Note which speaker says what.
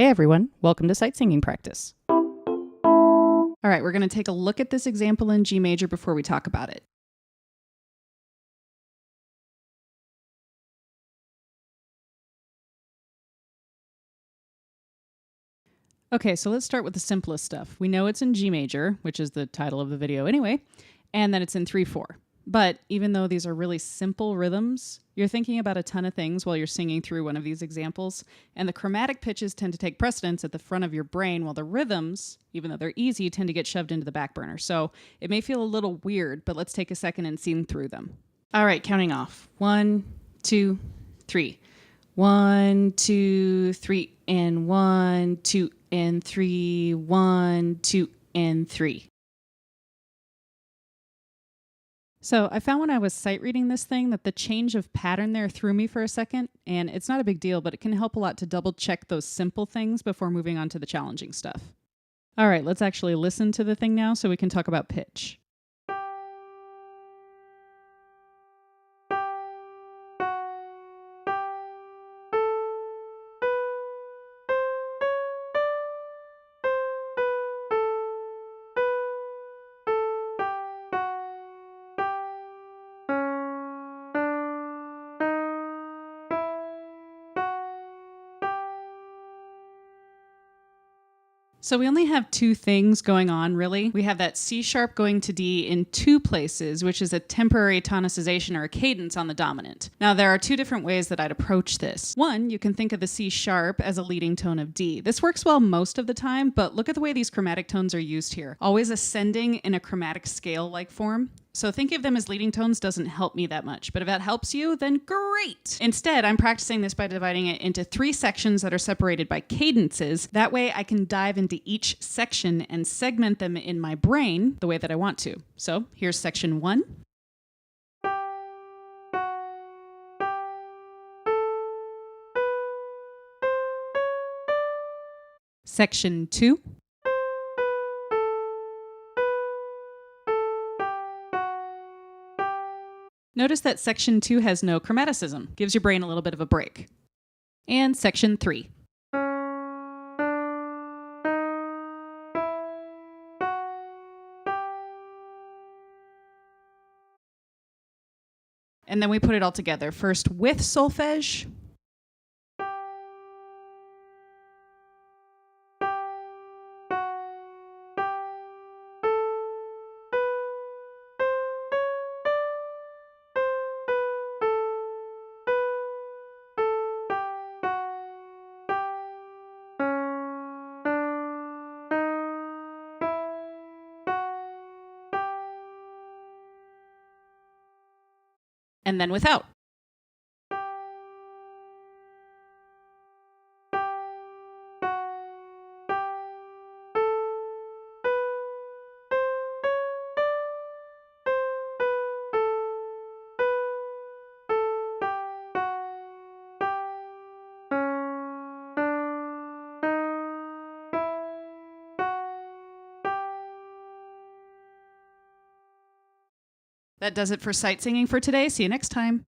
Speaker 1: Hey everyone, welcome to sight singing practice. All right, we're going to take a look at this example in G major before we talk about it. Okay, so let's start with the simplest stuff. We know it's in G major, which is the title of the video anyway, and that it's in 3/4. But even though these are really simple rhythms, you're thinking about a ton of things while you're singing through one of these examples, and the chromatic pitches tend to take precedence at the front of your brain, while the rhythms, even though they're easy, tend to get shoved into the back burner. So it may feel a little weird, but let's take a second and sing through them. All right, counting off. 1, 2, 3. 1, 2, 3, and 1, 2, and 3. 1, 2, and 3. So I found when I was sight reading this thing that the change of pattern there threw me for a second, and it's not a big deal, but it can help a lot to double check those simple things before moving on to the challenging stuff. All right, let's actually listen to the thing now so we can talk about pitch. So we only have two things going on, really. We have that C sharp going to D in two places, which is a temporary tonicization or a cadence on the dominant. Now, there are two different ways that I'd approach this. One, you can think of the C sharp as a leading tone of D. This works well most of the time, but look at the way these chromatic tones are used here. Always ascending in a chromatic scale-like form. So thinking of them as leading tones doesn't help me that much, but if that helps you, then great! Instead, I'm practicing this by dividing it into 3 sections that are separated by cadences. That way I can dive into each section and segment them in my brain the way that I want to. So here's section 1. Section 2. Notice that section 2 has no chromaticism, gives your brain a little bit of a break. And section 3. And then we put it all together, first with solfege, and then without. That does it for sight singing for today. See you next time.